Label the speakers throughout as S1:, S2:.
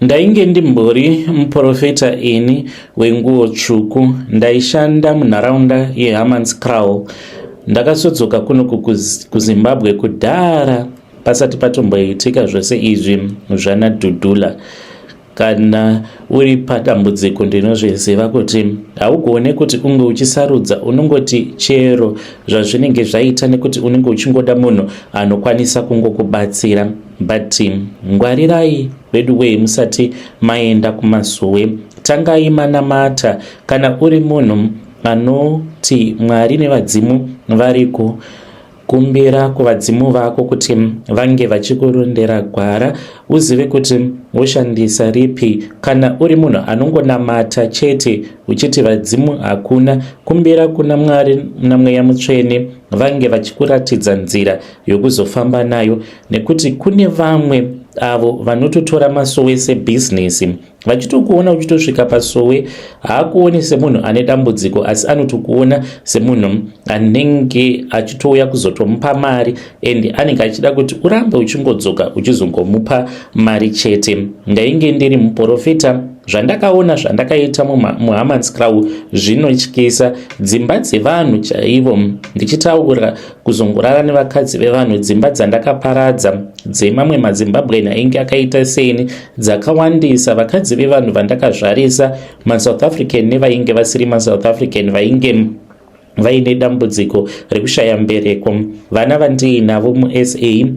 S1: Ndainge ndimbori muprofita ini wenguo tsvuku. Ndaishanda munharaunda yeHammanskraal. Ndakasodzoka kunoku kuZimbabwe kudhara pasati patomboitika zvose izvi zvanaDudula. Kana uri padambudziko ndinozviziva kuti haugone kuti unge uchisarudza, unongoti chero zvazvinenge zvaita nekuti unenge uchingoda munhu anokwanisa kungokubatsira. But ngwarirai vedu wei musati maenda kuMasuwe, tangai manamata. Kana uri munhu anoti Mwari nevadzimu variko, kumbira kuvadzimu vako kuti vange vachikurondera gwara, uzive kuti woshandisa ripi. Kana uri munhu anongonamata chete uchiti vadzimu hakuna, kumbira kuna Mwari naMweya Mutsvene vange vachikuratidza nzira yokuzofamba nayo, nekuti kune vamwe avo vanototora Masowe sebhizinesi. Vachitokuona uchitosvika paSowe, haakuoni semunhu ane dambudziko, asi anotokuona semunhu anenge achitouya kuzotomupa mari, and anenge achida kuti urambe uchingodzoka uchizongomupa mari chete. Ndainge ndiri muprofita, zvandakaona zvandakaita muHammanskraal zvinotyisa. Dzimba dzevanhu chaivo, ndichitaura kuzongorara nevakadzi vevanhu, dzimba dzandakaparadza dzemamwe maZimbabwean ainge akaita seni dzakawandisa. Vakadzi vevanhu vandakazvarisa, maSouth African nevainge vasiri maSouth African, vainge vaine dambudziko rekushaya mbereko. Vana vandiinavo muSA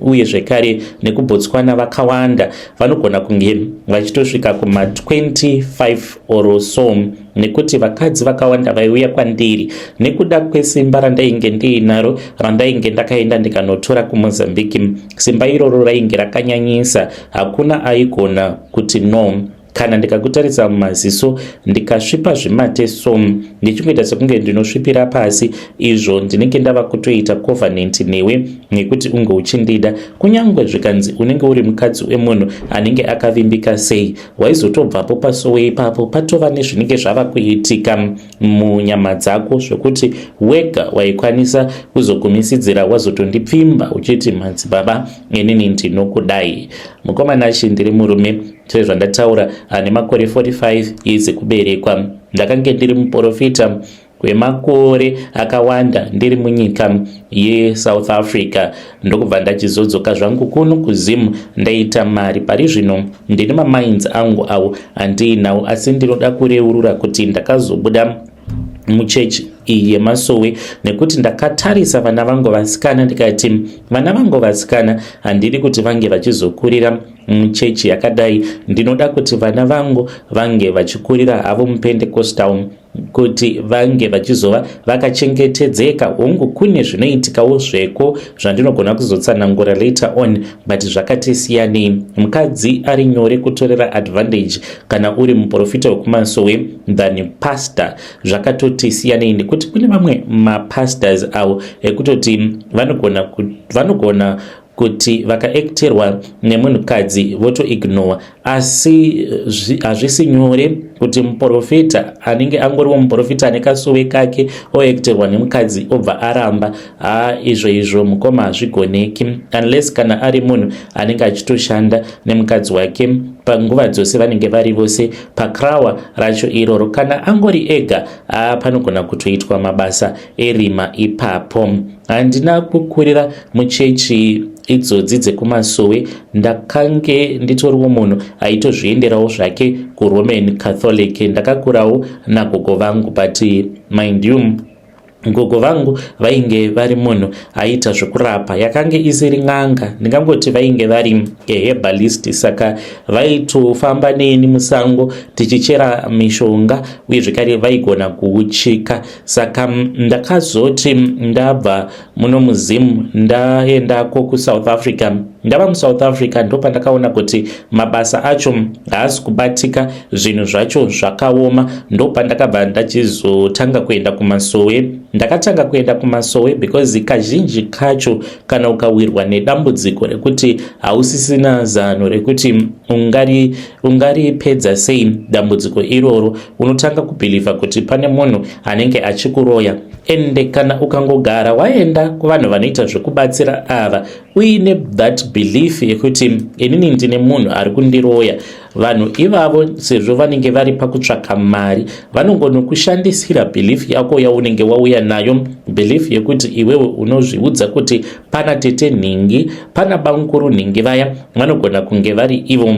S1: uye zvekare nekuBotswana vakawanda, vanogona kunge vachitosvika kuma25 or so, nekuti vakadzi vakawanda vaiuya kwandiri nekuda kwesimba randainge ndiinaro, randainge ndakaenda ndikanotora kuMozambique. Simba iroro rainge rakanyanyisa, hakuna aigona kuti no. Kana ndikakutarisa mumaziso ndikasvipa zvimate so, ndichikuita sekunge ndinosvipira pasi, izvo ndinenge ndava kutoita covenant newe nekuti unge uchindida. Kunyangwe zvikanzi unenge uri mukadzi wemunhu anenge akavimbika sei, waizotobvapo paSowe ipapo patova nezvinenge zvava kuitika munyama dzako zvokuti wega waikwanisa kuzogumisidzira wazotondipfimba uchiti madzibaba, inini ndinokudai. Mukomana ndiri murume sezvandataura ane makore 45 years kuberekwa. Ndakange ndiri muprofita kwemakore akawanda ndiri munyika yeSouth Africa, ndokubva ndachizodzoka zvangu kuno kuZimu ndaita mari. Pari zvino ndine mamainzi angu awo andiinawo, asi ndinoda kureurura kuti ndakazobuda muchechi iyi yeMasowe nekuti ndakatarisa vana vangu vasikana ndikati vana vangu vasikana handidi kuti vange vachizokurira muchechi yakadai. Ndinoda kuti vana vangu vange vachikurira havo muPentecostal, kuti vange vachizova vakachengetedzeka. Hongu kune zvinoitikawo zveko zvandinogona kuzotsanangura later on, but zvakati siyanei. Mukadzi ari nyore kutorera advantage kana uri muprofita wekuMasowe than pastor. Zvakatoti siyanei nekuti kune vamwe mapastors avo ekutoti vanogona kuti vakaekterwa nemunhukadzi votoignore, asi hazvisi nyore kuti muprofita anenge angoriwo muprofita ane kaSowe kake oekterwa nemukadzi obva aramba. Izvo mukoma hazvigoneki, unless kana ari munhu anenge achitoshanda nemukadzi wake panguva dzose vanenge vari vose pakrawa racho iroro. Kana angori ega, panogona kutoitwa mabasa erima ipapo. Handina kukurira muchechi idzodzi dzekuMasowe, ndakange nditoriwo munhu aitozvienderawo zvake kuRoman Catholic. Ndakakurawo nagogo vangu, but mind you, gogo vangu vainge vari munhu aita zvokurapa, yakange isiri n'anga, ndingangoti vainge vari herbalist. Saka vaitofamba neni musango tichichera mishonga uye zvekare vaigona kuuchika. Saka ndakazoti ndabva muno muZimu ndaendako kuSouth Africa. Ndava muSouth Africa ndopandakaona kuti mabasa acho haasi kubatika, zvinhu zvacho zvakaoma. Ndopandakabva ndachizotanga kuenda kuMasowe. Ndakatanga kuenda kuMasowe because kazhinji kacho kana ukawirwa nedambudziko rekuti hausisina zano rekuti ungaripedza sei dambudziko iroro, unotanga kubhilivha kuti pane munhu anenge achikuroya. Ende kana ukangogara waenda kuvanhu vanoita zvokubatsira ava uine that belief yekuti inini ndine munhu ari kundiroya, vanhu ivavo sezvo vanenge vari pakutsvaka mari vanongonokushandisira belief yako yaunenge wauya nayo, belief yekuti iwewe unozviudza kuti pana tete nhingi, pana bankuru nhingi, vaya vanogona kunge vari ivo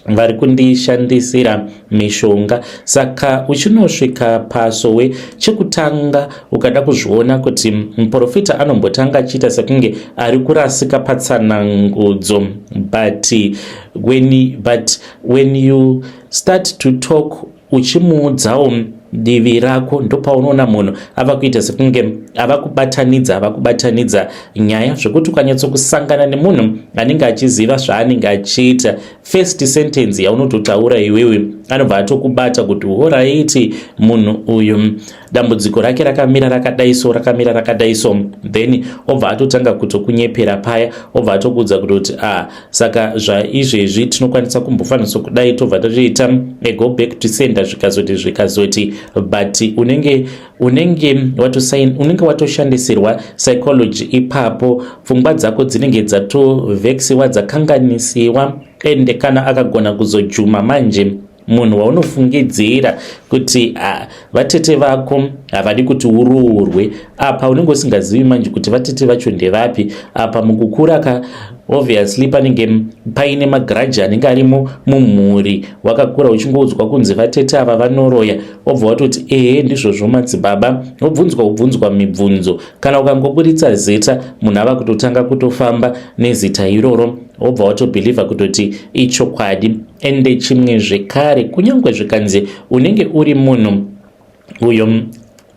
S1: vari kundishandisira mishonga. Saka uchinosvika pasowe chekutanga ukada kuzviona kuti muprofita anombotanga achiita sekunge ari kurasika patsanangudzo, but when you start to talk uchimuudzawo divi rako, ndopaunoona munhu ava kuita sekunge ava kubatanidza nyaya zvokuti ukanyatsokusangana nemunhu anenge achiziva zvaanenge achiita, first sentence yaunototaura iwewe anobva atokubata kuti alright, munhu uyu dambudziko rake rakamira rakadaiso, then obva atotanga kutokunyepera paya, obva atokuudza kuti saka zvaizvezvi tinokwanisa kumbofanirwa kudai, tobva tatoita go back to sender zvikazoti but unenge watoshandisirwa psychology ipapo, pfungwa dzako dzinenge dzatovhexiwa, dzakanganisiwa, ende kana akagona kuzojuma manje munhu waunofungidzira kuti vatete vako havadi kuti uroorwe, apa unenge usingazivi manje kuti vatete vacho ndevapi. Apa mukukura obviously panenge paine magaraji anenge arimo mumhuri, wakakura uchingoudzwa kunzi vatete ava vanoroya, obva watoti ndizvozvo madzibaba, obvunzwa mibvunzo. Kana ukangoburitsa zita munhu ava kutotanga kutofamba nezita iroro, obva watobhilivha kutoti ichokwadi. Ende chimwe zvekare, kunyange zvikanzi unenge uri munhu uyo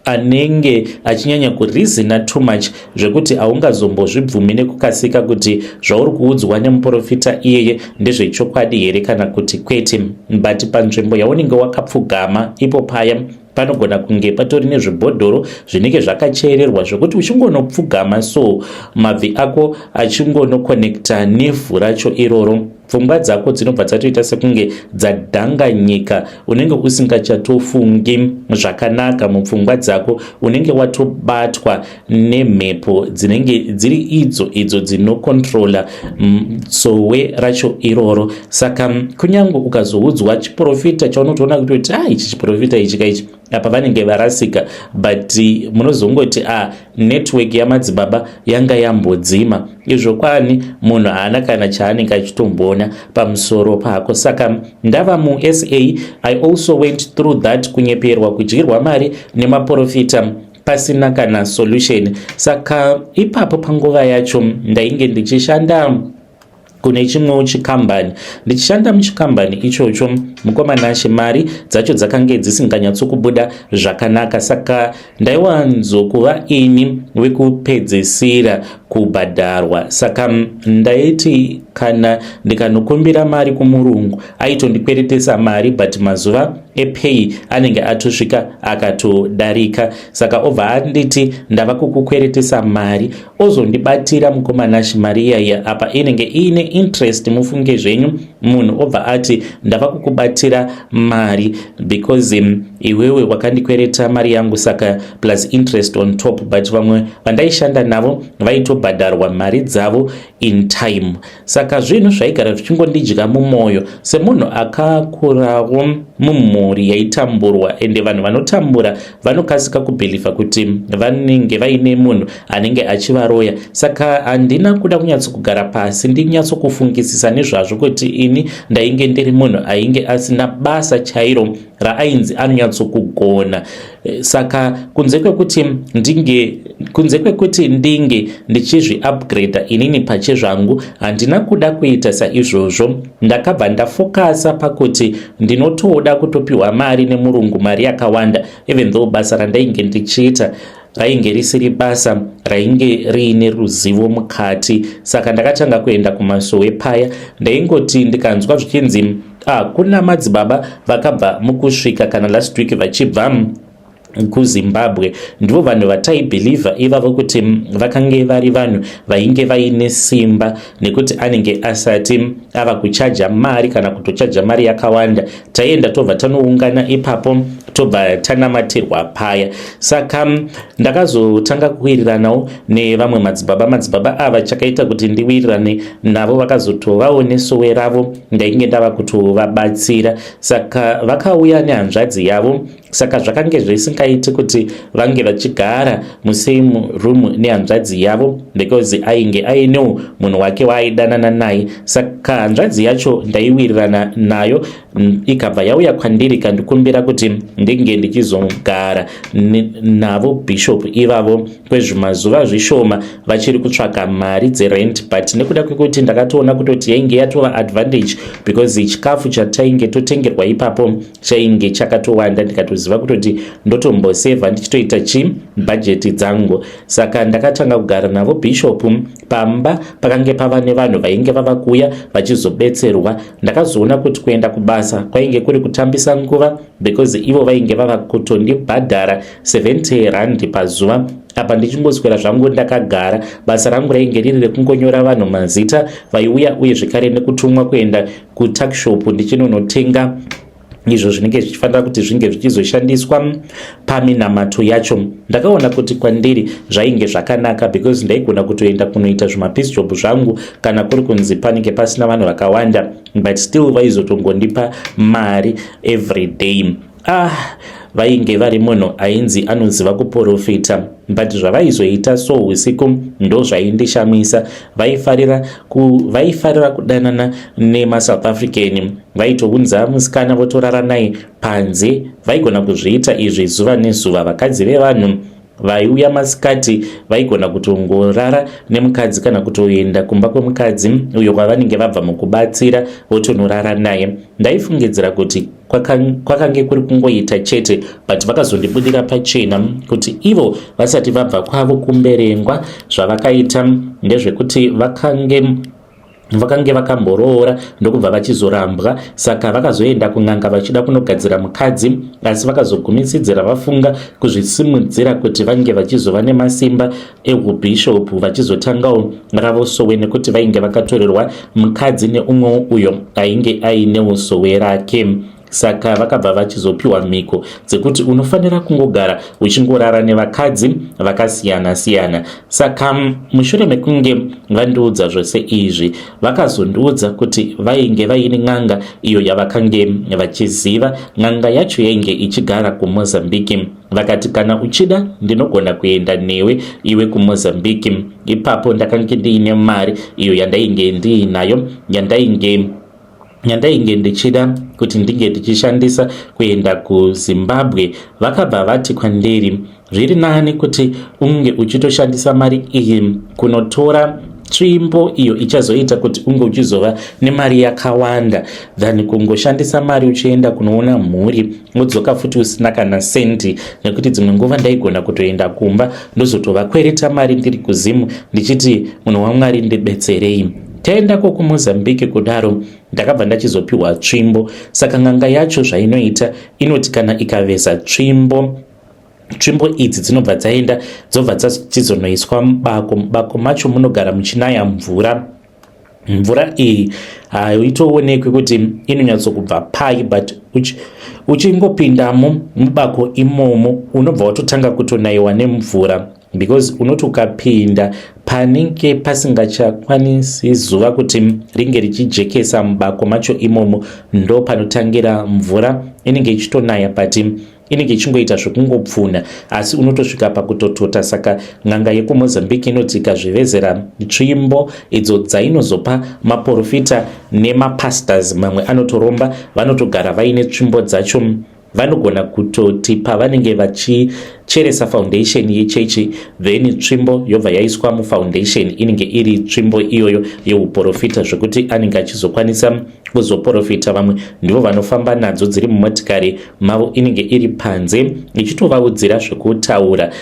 S1: anenge achinyanya kurizina too much zvekuti haungazombozvibvumi nekukasika kuti zvauri kuudzwa nemuprofita iyeye ndezvechokwadi here kana kuti kwete, but panzvimbo yaunenge wakapfugama ipo paya panogona kunge patori nezvibhodhoro zvinenge zvakachererwa zvokuti uchingonopfugama so mabvi ako achingonokonekta nevhu racho iroro, pfungwa dzako dzinobva dzatoita sekunge dzadhanganyika, unenge usingachatofungi zvakanaka mupfungwa dzako, unenge watobatwa nemhepo dzinenge dziri idzo dzinokontrola tsowe racho iroro. Saka kunyange ukazoudzwa chiprofita chaunotoona kuti ichi chiprofita ichi apa vanenge varasika, but munozongoti network yamadzibaba yanga yambodzima, izvo kwani munhu haana kana chaanenge achitomboona pamusoro pako. Saka ndava muSA, I also went through that, kunyeperwa, kudyirwa mari nemaprofita pasina kana solution. Saka ipapo panguva yacho ndainge ndichishanda kune chimwewo chikambani, ndichishanda muchikambani ichocho mukomana mari dzacho dzakange dzisinganyatsokubuda zvakanaka. Saka ndaiwanzokuva ini wekupedzisira kubhadharwa. Saka ndaiti kana ndikanokumbira mari kumurungu aitondikweretesa mari, but mazuva epay anenge atosvika akatodarika. Saka obva anditi ndava kukukweretesa mari, ozondibatira mukomana mari iyaya, apa inenge iine interest, mufunge zvenyu. Munhu obva ati ndava kukubatira mari because iwewe wakandikwereta mari yangu, saka plus interest on top, but vamwe vandaishanda navo vaitobhadharwa mari dzavo in time. Saka zvinhu zvaigara zvichingondidya mumwoyo semunhu akakurawo mumhuri yaitamburwa, ende vanhu vanotambura vanokasika kubhilivha kuti vanenge vaine munhu anenge achivaroya. Saka handina kuda kunyatsokugara pasi ndinyatsokufungisisa nezvazvo kuti ini ndainge ndiri munhu ainge asina basa chairo raainzi anonyatsokugona. Saka kunze kwekuti ndinge ndichizviupgrada inini pachezvangu, handina kuda kuita saizvozvo. Ndakabva ndafokasa pakuti ndinotoda kutopiwa mari nemurungu, mari yakawanda, even though basa randainge ndichiita rainge risiri basa rainge riine ruzivo mukati. Saka ndakatanga kuenda kumasowe paya, ndaingoti ndikanzwa zvichinzi kuna madzibaba vakabva mukusvika kana last week vachibva kuZimbabwe, ndivo vanhu vataibhilivha ivavo kuti vakange vari vanhu vainge vaine simba, nekuti anenge asati ava kuchaja mari kana kutochaja mari yakawanda, taenda tobva tanoungana ipapo tobva tanamatirwa paya. Saka ndakazotanga kuwiriranawo nevamwe madzibaba ava. Chakaita kuti ndiwirirane navo vakazotovawo nesowe ravo ndainge ndava kutovabatsira. Saka vakauya nehanzvadzi yavo, saka zvakange zvisingaiti kuti vange vachigara musame room nehanzvadzi yavo because ainge ainewo munhu wake waaidanana naye. Saka hanzvadzi yacho ndaiwirirana nayo ikabva yauya kwandiri kandikumbira kuti ndinge ndichizogara navo bishop ivavo kwezvimazuva zvishoma vachiri kutsvaga mari dzerent, but nekuda kwekuti ndakatoona kutoti yainge yatova advantage because chikafu chatainge totengerwa ipapo chainge chakatowanda, ndikatoziva kutoti ndotombosevha ndichitoita bhajeti dzangu. Saka ndakatanga kugara navo bishop pamba pakange pava nevanhu vainge vava kuya vachizobetserwa. Ndakazoona kuti kuenda kubasa kwainge kuri kutambisa nguva because ivo vainge vava kutondibhadhara 70 rand pazuva. Apa ndichingoswera zvangu ndakagara, basa rangu rainge riri rekungonyora vanhu mazita vaiuya uye zvekare nekutumwa kuenda kutakshop ndichinonotenga izvo zvinenge zvichifanira kuti zvinge zvichizoshandiswa paminamato yacho. Ndakaona kuti kwandiri zvainge zvakanaka because ndaigona kutoenda kunoita zvimapiece job zvangu kana kuri kunzi panenge pasina vanhu vakawanda, but still vaizotongondipa mari every day. Vainge vari munhu ainzi anoziva kuprofita, but zvavaizoita so usiku ndo zvaindishamisa. Vaifarira kudanana nemaSouth African, vaitounza musikana votorara naye panze. Vaigona kuzviita izvi zuva nezuva. Vakadzi vevanhu vaiuya masikati vaigona kutongorara nemukadzi kana kutoenda kumba kwemukadzi uyo kwavanenge vabva mukubatsira votonorara naye. Ndaifungidzira kuti kwakange kuri kungoita chete, but vakazondibudira pachena kuti ivo vasati vabva kwavo kumberengwa zvavakaita ndezvekuti vakange vakamboroora ndokubva vachizorambwa. Saka vakazoenda kun'anga vachida kunogadzira mukadzi, asi vakazogumisidzira vafunga kuzvisimudzira kuti vange vachizova nemasimba ehubhishopu vachizotangawo ravo sowe, nekuti vainge vakatorerwa mukadzi neumwewo uyo ainge ainewo sowe rake. Saka vakabva vachizopiwa mhiko dzekuti unofanira kungogara uchingorara nevakadzi vakasiyana-siyana. Saka mushure mekunge vandiudza zvose izvi, vakazondiudza kuti vainge vaine n'anga iyo yavakange vachiziva. N'anga yacho yainge ichigara kuMozambique. Vakati kana uchida ndinogona kuenda newe iwe kuMozambique. Ipapo ndakange ndiine mari iyo yandainge ndiinayo yandainge ndichida kuti ndinge ndichishandisa kuenda kuZimbabwe. Vakabva vati kwandiri zviri nani kuti unge uchitoshandisa mari iyi kunotora tsvimbo iyo ichazoita kuti unge uchizova nemari yakawanda than kungoshandisa mari uchienda kunoona mhuri wodzoka futi usina kana sendi, nekuti dzimwe nguva ndaigona kutoenda kumba ndozotova mari ndiri kuzimu ndichiti munhu waMwari ndibetserei. Taendako kuMozambique kudaro ndakabva ndachizopiwa tsvimbo. Saka n'anga yacho zvainoita inoti kana ikaveza tsvimbo idzi dzinobva dzaenda dzobva dzichizonoiswa mubako macho munogara muchinaya mvura iyi haitoonekwi kuti inonyatsokubva pai, but uchingopindamo mubako imomo unobva watotanga kutonayiwa nemvura because unoti ukapinda panenge pasingachakwanisi zuva kuti ringe richijekesa mubako macho imomo ndo panotangira mvura inenge ichitonaya, but inenge ichingoita zvekungopfuna asi unotosvika pakutotota. Saka n'anga yekuMozambique inoti ikazvivezera tsvimbo idzo dzainozopa maprofita nemapastors mamwe anotoromba vanotogara vaine tsvimbo dzacho. Vanogona kutoti pavanenge vachicheresa foundation yechechi then tsvimbo yobva yaiswa mufoundation inenge iri tsvimbo iyoyo yeuprofita zvekuti anenge achizokwanisa kuzoprofita. Vamwe ndivo vanofamba nadzo dziri mumotikari mavo inenge iri panze ichitovaudzira zvekutaura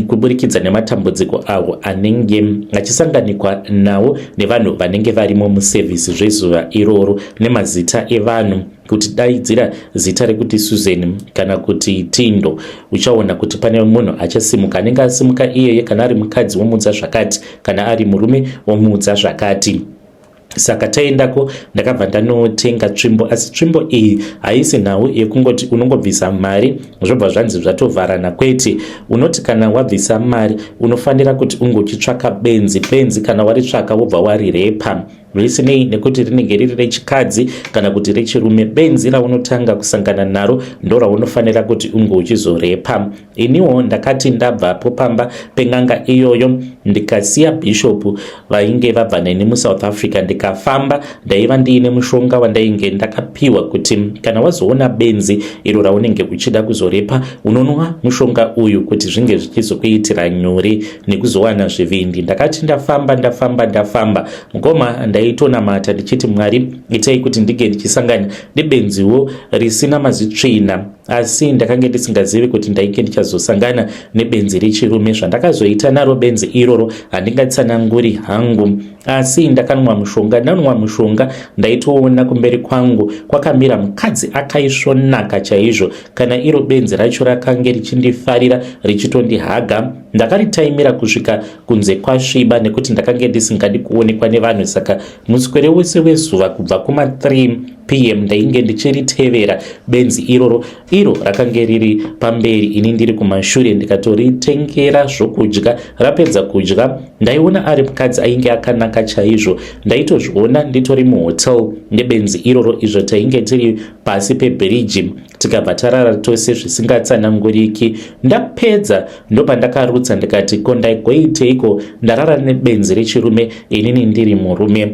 S1: kuburikidza nematambudziko avo anenge achisanganikwa nawo nevanhu vanenge varimo musevhisi zvezuva iroro nemazita evanhu. Kuti daidzira zita rekuti Susan kana kuti Tindo, uchaona kuti pane munhu achasimuka anenge asimuka iyeye kana ari mukadzi womuudza zvakati kana ari murume womuudza zvakati. saka taendako ndakabva ndanotenga tsvimbo, asi tsvimbo iyi haisi nhau yekungoti unongobvisa mari zvobva zvanzi zvatovharana, kwete. Unoti kana wabvisa mari unofanira kuti ungochitsvaka benzi kana waritsvaka wobva warirepa, risinei nekuti rinenge riri rechikadzi kana kuti rechirume. Benzi raunotanga kusangana naro ndo raunofanira kuti unge uchizorepa. Iniwo ndakati ndabvapo pamba pen'anga iyoyo ndikasiya bhishopu vainge vabva neni muSouth Africa, ndikafamba ndaiva ndiine mushonga wandainge ndakapiwa kuti kana wazoona benzi iro raunenge uchida kuzorepa unonwa mushonga uyu kuti zvinge zvichizokuitira nyore nekuzowana zvivindi. Ndakati ndafamba mukoma ndaitonamata ndichiti Mwari itai kuti ndige ndichisangana nebenziwo risina mazitsvina, asi ndakange ndisingazivi kuti ndainge ndichazosangana nebenzi rechirume. Zvandakazoita naro benzi iroro handingatsananguri hangu, asi ndakanwa mushonga ndaitoona kumberi kwangu kwakamira mukadzi akaisvonaka chaizvo. Kana iro benzi racho rakange richindifarira richitondihaga, ndakaritaimira kusvika kunze kwasviba nekuti ndakange ndisingadi kuonekwa nevanhu. Saka muswere wese wezuva kubva kuma3 PM ndainge ndichiritevera benzi iro rakange riri pamberi, ini ndiri kumashure. Ndikatoritengera zvokudya, rapedza kudya ndaiona ari mukadzi ainge akanaka chaizvo. Ndaitozviona nditori muhotel nebenzi iroro, izvo tainge tiri pasi pebridge tikabva tarara tose zvisingatsananguriki. Ndapedza ndopandakarutsa ndikati ko ndaigoiteiko ndarara nebenzi rechirume inini ndiri murume.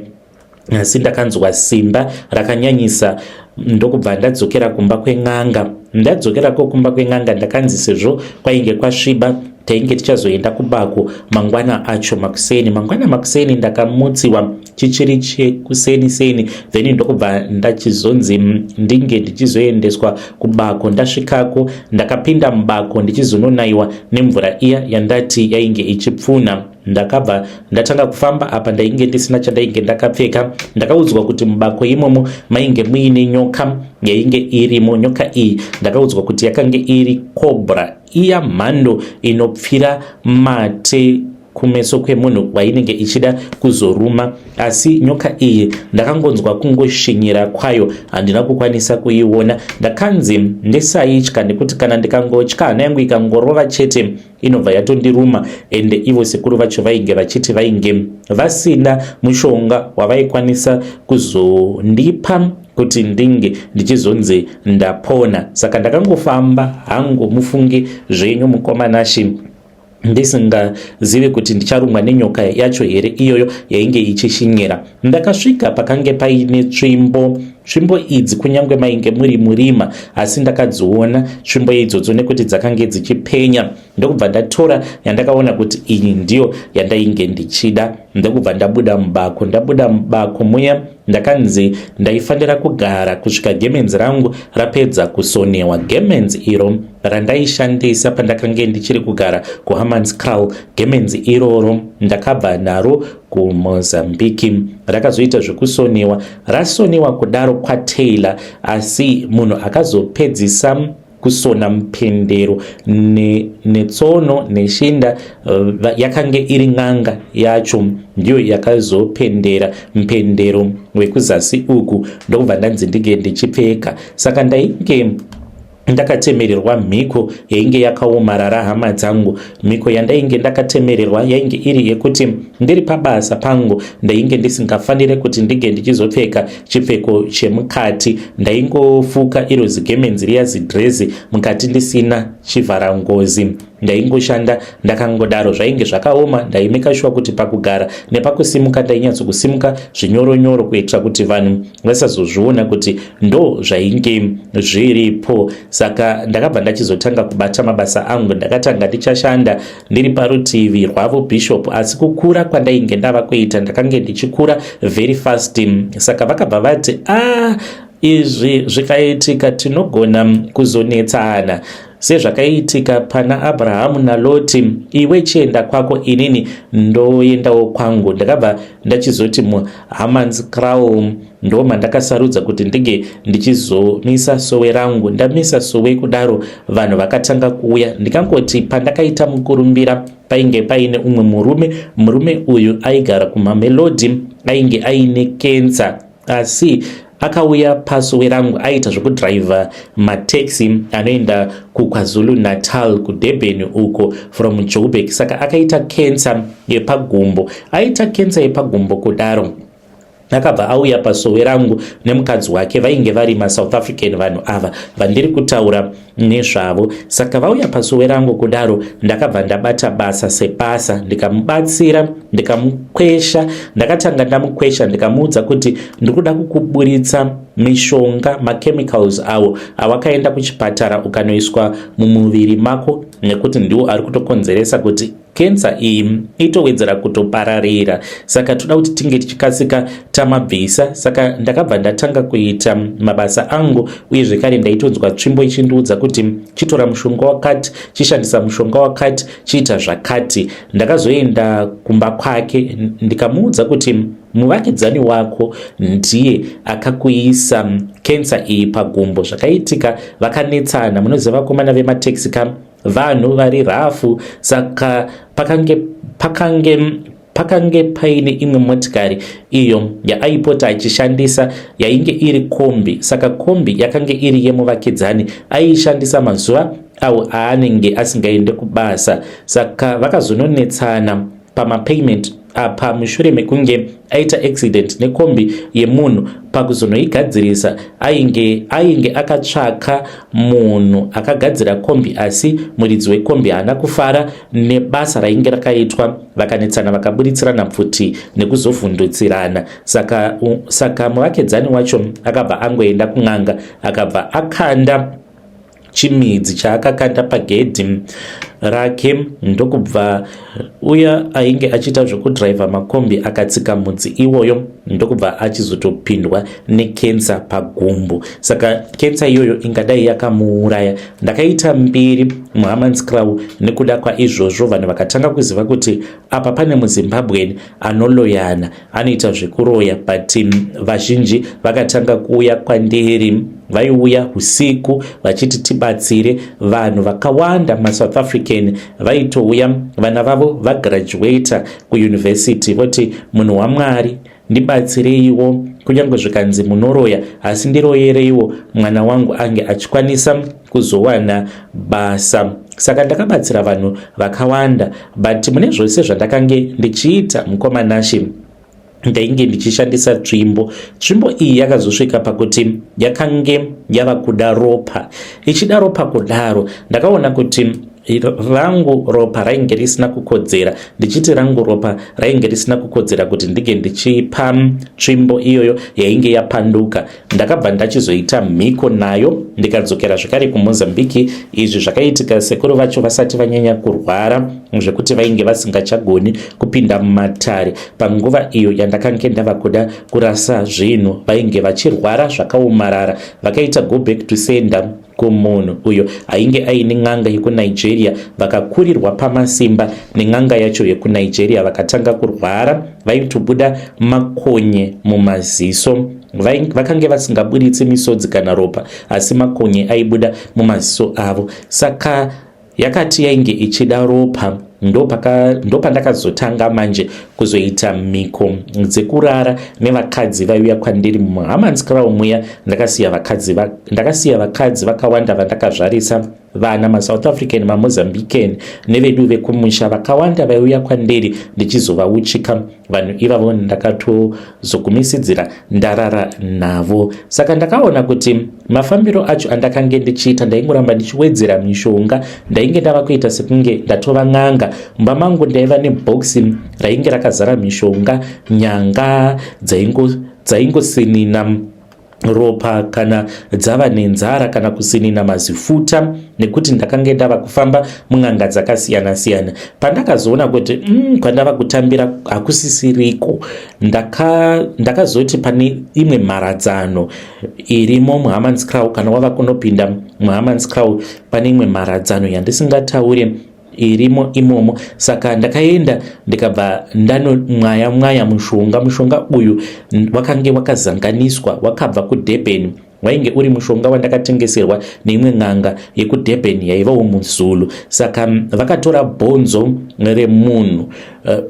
S1: Asi ndakanzwa simba rakanyanyisa ndokubva ndadzokera kumba kweng'anga. Ndadzokerako kumba kweng'anga ndakanzi sezvo kwainge kwasviba tainge tichazoenda kubako mangwana acho makuseni ndakamutsiwa chichiri chekuseni then ndokubva ndachizonzi ndinge ndichizoendeswa kubako. Ndasvikako ndakapinda mubako ndichizononaiwa nemvura iya yandati yainge ichipfuna. Ndakabva ndatanga kufamba apa ndainge ndisina chandainge ndakapfeka. Ndakaudzwa kuti mubako imomo mainge muine nyoka yainge irimo. Nyoka iyi ndakaudzwa kuti yakange iri cobra, iya mhando inopfira mate kumeso kwemunhu wainenge ichida kuzoruma, asi nyoka iyi ndakangonzwa kungoshinyira kwayo, handina kukwanisa kuiona. Ndakanzi ndisaitya nekuti kana ndikangotya hana yangu ikangorova chete inobva yatondiruma. Ende ivo sekuru vacho vainge vachiti vainge vasina mushonga wavaikwanisa kuzondipa kuti ndinge ndichizonzi ndapona. Saka ndakangofamba hangu, mufunge zvenyu mukomanashi, ndisingazivi kuti ndicharumwa nenyoka yacho here iyoyo yainge ichishinyira. Ndakasvika pakange paine tsvimbo idzi kunyange mainge muri murima, asi ndakadziona tsvimbo idzodzo nekuti dzakange dzichipenya. Ndokubva ndatora yandakaona kuti iyi ndiyo yandainge ndichida. Ndokubva ndabuda mubako muya ndakanzi ndaifanira kugara kusvika gemenzi rangu rapedza kusonewa. Gemenzi iro randaishandisa pandakange ndichiri kugara kuHammanskraal. Gemenzi iroro ndakabva naro kuMozambique, rakazoita zvekusonewa. Rasonewa kudaro kwaTaylor, asi munhu akazopedzisa kusona mupendero netsono neshinda yakange iri n'anga yacho ndiyo yakazopendera mupendero wekuzasi uku. ndokubva ndanzi ndige ndichipfeka. Saka ndainge ndakatemererwa mhiko yainge yakaomarara hama dzangu. Mhiko yandainge ndakatemererwa yainge iri yekuti ndiri pabasa pangu ndainge ndisingafanire kuti ndige ndichizopfeka chipfeko chemukati. Ndaingofuka iro zigemenzi riya zidhirezi mukati ndisina chivharangozi. Ndaingoshanda ndakangodaro, zvainge zvakaoma. ndaimeka shuwa kuti pakugara nepakusimuka ndainyatsokusimuka zvinyoronyoro kuitira kuti vanhu vasazozviona kuti ndo zvainge zviripo. Saka ndakabva ndachizotanga kubata mabasa angu. Ndakatanga ndichashanda ndiri parutivi rwavo bishop, asi kukura kwandainge ndava kuita ndakange ndichikura very fast. Saka vakabva vati izvi zvikaitika tinogona kuzonetsana sezvakaitika pana Abrahamu naLoti. Iwe chienda kwako, inini ndoendawo kwangu. Ndakabva ndachizoti muHammanskraal ndo mandakasarudza kuti ndige ndichizomisa sowe rangu. Ndamisa sowe kudaro vanhu vakatanga kuuya. Ndikangoti pandakaita mukurumbira painge paine umwe murume uyu aigara kuMamelodi, ainge aine kensa, asi akauya pasuwe rangu aita zvekudhiraivha mataxi anoenda kuKwaZulu Natal, kuDurban uko from Joburg. Saka akaita kensa yepagumbo, aita kensa yepagumbo kudaro akabva auya pasuwe rangu nemukadzi wake, vainge vari maSouth African vanhu ava vandiri kutaura nezvavo. Saka vauya pasuwe rangu kudaro, ndakabva ndabata basa sebasa, ndikamubatsira, ndikamukwesha. Ndakatanga ndamukwesha ndikamuudza kuti ndikuda kukuburitsa mishonga, machemicals awo awakaenda kuchipatara ukanoiswa mumuviri mako, nekuti ndiwo ari kutokonzeresa kuti kensa iyi itowedzera kutopararira. Saka toda kuti tinge tichikasika tamabvisa. Saka ndakabva ndatanga kuita mabasa angu, uye zvekare ndaitonzwa tsvimbo ichindiudza kuti chitora mushonga wakati, chishandisa mushonga wakati, chiita zvakati. Ndakazoenda kumba kwake ndikamuudza kuti muvakidzani wako ndiye akakuisa kensa iyi pagumbo. Zvakaitika vakanetsana, munoziva vakomana vemataxi vanhu vari rafu. Saka pakange paine imwe motikari iyo yaaipota achishandisa yainge iri kombi. Saka kombi yakange iri yemuvakidzani, aiishandisa mazuva awo aanenge asingaende kubasa. Saka vakazononetsana pamapayment apa mushure mekunge aita accident nekombi yemunhu. Pakuzonoigadzirisa ainge akatsvaka munhu akagadzira kombi, asi muridzi wekombi haana kufara nebasa rainge rakaitwa. Vakanetsana vakaburitsirana pfuti nekuzovhundutsirana. Saka muvakidzani wacho akabva angoenda kun'anga, akabva akanda chimidzi chaakakanda pagedhi rake, ndokubva uya ainge achiita zvekudhiraivha makombi akatsika mudzi iwoyo, ndokubva achizotopindwa nekensa pagumbo. Saka kensa iyoyo ingadai yakamuuraya. Ndakaita mbiri muHammanskraal nekuda kwaizvozvo vanhu vakatanga kuziva kuti apa pane muZimbabwean anoloyana, anoita zvekuroya, but vazhinji vakatanga kuuya kwandiri. Vaiuya usiku vachiti tibatsire. Vanhu vakawanda maSouth African vaitouya, vana vavo vagraduata kuyunivhesiti, voti munhu waMwari ndibatsireiwo, kunyange zvikanzi munoroya asi ndiroyereiwo mwana wangu ange achikwanisa kuzowana basa. Saka ndakabatsira vanhu vakawanda, but mune zvose zvandakange ndichiita mukomanashe ndainge ndichishandisa tsvimbo iyi yakazosvika pakuti yakange yava kuda ropa. Ichida ropa kudaro, ndakaona kuti rangu ropa rainge risina kukodzera. Ndichiti rangu ropa rainge risina kukodzera kuti ndige ndichipa tsvimbo iyoyo yainge yapanduka. Ndakabva ndachizoita mhiko nayo ndikadzokera zvekare kuMozambique. Izvi zvakaitika sekuru vacho vasati vanyanya kurwara zvekuti vainge vasingachagoni kupinda mumatare. Panguva iyo yandakange ndava kuda kurasa zvinhu, vainge vachirwara zvakaomarara. Vakaita go back to sender kumunhu uyo ainge aine n'anga yekunigeria, vakakurirwa pamasimba nen'anga yacho yekunigeria, vakatanga kurwara, vaitobuda makonye mumaziso. Vakange vasingaburitsi misodzi kana ropa, asi makonye aibuda mumaziso avo. Saka yakati yainge ichida ropa, ndo pandakazotanga manje kuzoita mhiko dzekurara nevakadzi vaiuya kwandiri muHammanskraal muya. Ndakasiya vakadzi vakawanda vandakazvarisa vana maSouth African, maMozambican nevedu vekumusha vakawanda vaiuya kwandiri ndichizovauchika. Vanhu ivavo ndakatozogumisidzira ndarara navo. Saka ndakaona kuti mafambiro acho andakange ndichiita ndaingoramba ndichiwedzera mishonga. Ndainge ndava kuita sekunge ndatova n'anga. Mumba mangu ndaiva nebhokisi rainge rakazara mishonga, nyanga dzaingosinina ropa kana dzava nenzara kana kusinina mazifuta, nekuti ndakange ndava kufamba mun'anga dzakasiyana siyana. Pandakazoona kuti kwandava kutambira hakusisiriko, ndakazoti pane imwe mharadzano irimo muHammanskraal. Kana wava kunopinda muHammanskraal pane imwe mharadzano yandisingataure irimo imomo. Saka ndakaenda ndikabva ndanomwaya mushonga uyu wakange wakazanganiswa wakabva kuDurban wainge uri mushonga wandakatengeserwa neimwe n'anga yekudurban yaivawo muZulu. Saka vakatora bhonzo remunhu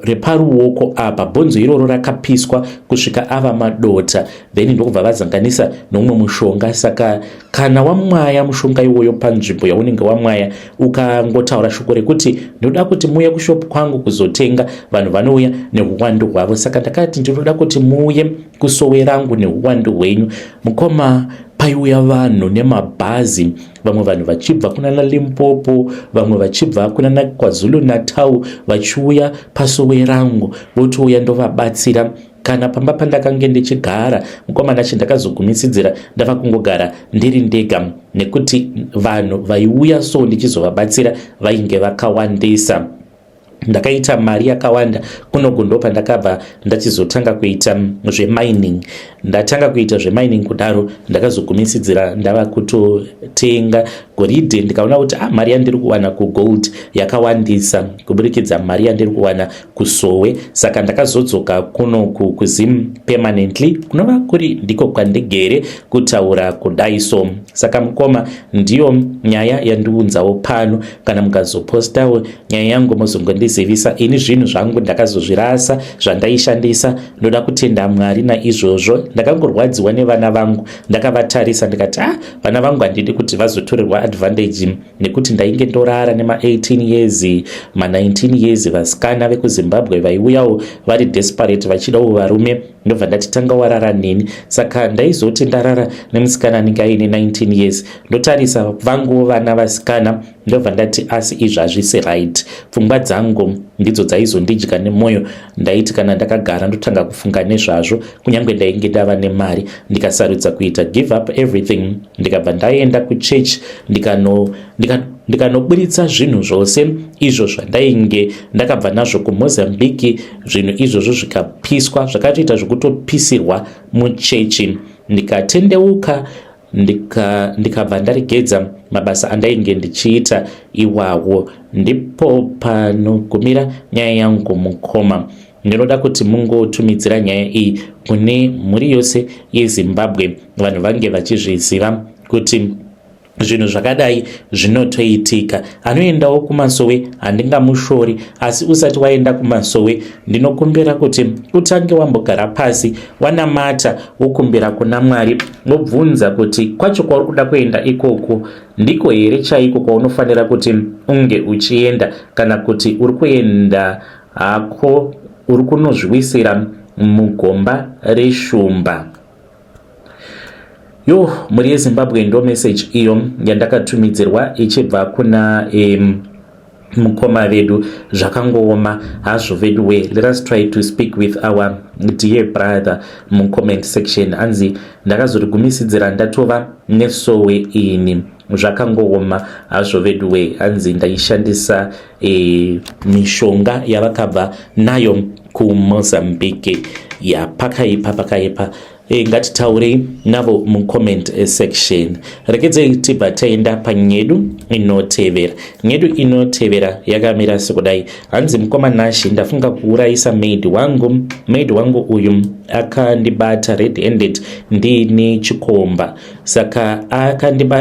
S1: reparuoko apa, bhonzo iroro rakapiswa kusvika ava madota, then ndokubva vazanganisa nomumwe mushonga. Saka kana wamwaya mushonga iwoyo panzvimbo yaunenge wamwaya ukangotaura shoko rekuti ndinoda kuti muuye kushopu kwangu kuzotenga, vanhu vanouya neuwandu hwavo. Saka ndakati ndinoda kuti muuye kusowe rangu neuwandu hwenyu. Mukoma paiuya vanhu nemabhazi, vamwe vanhu vachibva kunana Limpopo, vamwe vachibva kunana KwaZulu Natal, vachiuya pasowe rangu votouya ndovabatsira. Kana pamba pandakange ndichigara, mukomana chandakazogumisidzira ndava kungogara ndiri ndega, nekuti vanhu vaiuya so ndichizovabatsira vainge vakawandisa. Ndakaita mari yakawanda kunoku ndopa ndakabva ndachizotanga kuita zvemining. Ndatanga kuita zvemining kudaro ndakazogumisidzira ndava kutotenga goridhe. Ndikaona kuti mari yandiri kuwana kugold yakawandisa kuburikidza mari yandiri kuwana kusowe. Saka ndakazodzoka kunoku kuZim permanently, kunova kuri ndiko kwandigere kutaura kudai so. Saka mukoma ndiyo nyaya yandiunzawo pano. Kana mukazopostawo nyaya yangu muzongondizivisa. Ini zvinhu zvangu ndakazozvirasa zvandaishandisa. Ndoda kutenda Mwari naizvozvo. Ndakangorwadziwa nevana vangu, ndakavatarisa ndikati vana vangu handidi kuti vazotorerwa advantage, nekuti ndainge ndorara nema 18 years ma 19 years vasikana vekuZimbabwe vaiuyawo vari desperate vachidawo varume, ndobva ndati tanga warara neni. Saka ndaizoti ndarara nemusikana anenge aine 19 years, ndotarisa vangu vana vasikana, ndobva ndati asi izvi hazvisi right. Pfungwa dzangu ndidzo dzaizondidya nemwoyo. Ndaiti kana ndakagara ndotanga kufunga nezvazvo, kunyange ndainge ndava nemari, ndikasarudza kuita give up everything, ndikabva ndaenda kuchechi ndikanoburitsa zvinhu zvose izvo zvandainge ndakabva nazvo kuMozambique. Zvinhu izvozvo zvikapiswa, zvakatoita zvokutopisirwa muchechi. Ndikatendeuka ndikabva ndaregedza mabasa andainge ndichiita iwawo. Ndipo panogumira nyaya yangu mukoma. Ndinoda kuti mungotumidzira nyaya iyi kune mhuri yose yeZimbabwe, vanhu vange vachizviziva kuti zvinhu zvakadai zvinotoitika. Anoendawo kumasowe handingamushori, asi usati waenda kumasowe ndinokumbira kuti utange wambogara pasi wanamata, wokumbira kuna Mwari, wobvunza kuti kwacho kwauri kuda kuenda ikoko ndiko here chaiko kwaunofanira kuti unge uchienda, kana kuti uri kuenda hako uri kunozviwisira mugomba reshumba. Muri yeZimbabwe ndo message iyo yandakatumidzirwa ichibva kuna mukoma vedu. Zvakangooma hazvo vedu we. Let us try to speak with our dear brother mu comment section. Anzi ndakazorigumisidzira ndatova nesowe ini. Zvakangooma hazvo vedu we. Anzi ndaishandisa mishonga yavakabva nayo kuMozambique. Pakaipa. Ngatitaurei navo mucomment section. Rekedzei tibva taenda panyedu inotevera. Nyedu inotevera yakamira sekudai. Hanzi mukoma Nashi ndafunga kuurayisa maid wangu uyu akandibata red handed ndine chikomba. Saka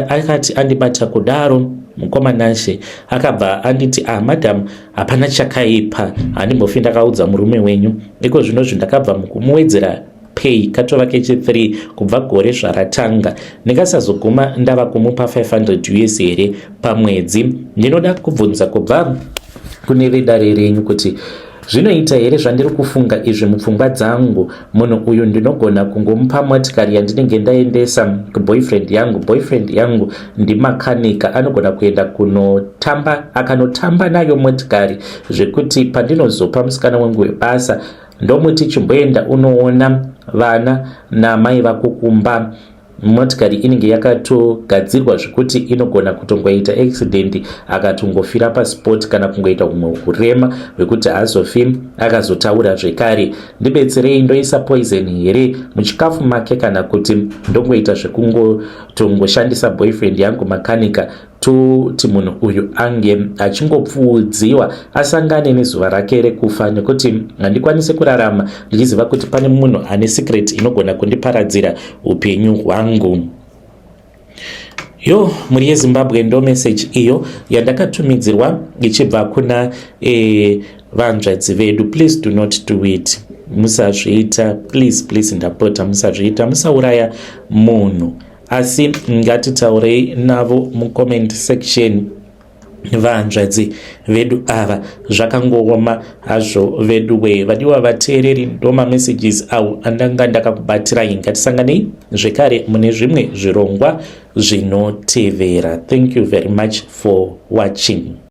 S1: akati andibata kudaro mukoma Nashi akabva anditi madam hapana chakaipa, handimbofi ndakaudza murume wenyu. Iko zvino zvindakabva mukumuwedzera pay katova kechi 3 kubva gore zvaratanga. Ndikasazoguma ndava kumupa 500 US here pamwedzi. Ndinoda kubvunza kubva kune vedare renyu kuti zvinoita here zvandiri kufunga izvi mupfungwa dzangu. Munhu uyu ndinogona kungomupa motikari yandinenge ndaendesa kuboyfriend yangu ndimakanika, anogona kuenda kunotamba akanotamba nayo motikari, zvekuti pandinozopa musikana wangu webasa ndomuti chimboenda unoona vana namai vako kumba. Motikari inenge yakatogadzirwa zvekuti inogona kutongoita accident akatongofira pasport, kana kungoita humwe hurema hwekuti hazofi akazotaura zvekare ndibetserei ndoisa poison here muchikafu make, kana kuti ndongoita zvekungotongoshandisa boyfriend yangu makanika kuti munhu uyu ange achingopfuudziwa asangane nezuva rake rekufa, nekuti handikwanise kurarama ndichiziva kuti pane munhu ane secret inogona kundiparadzira upenyu hwangu. muri yezimbabwe ndo message iyo yandakatumidzirwa ichibva kuna vanzvadzi vedu. Please do not do it. Musazviita, please ndapota, musazviita, musauraya munhu. Asi ngatitaurei navo mucomment section. Vanzvadzi vedu ava zvakangooma hazvo vedu we. Vadiwa vateereri, ndo messages awo andanga ndakakubatirai. Ngatisanganei zvekare mune zvimwe zvirongwa zvinotevera. Thank you very much for watching.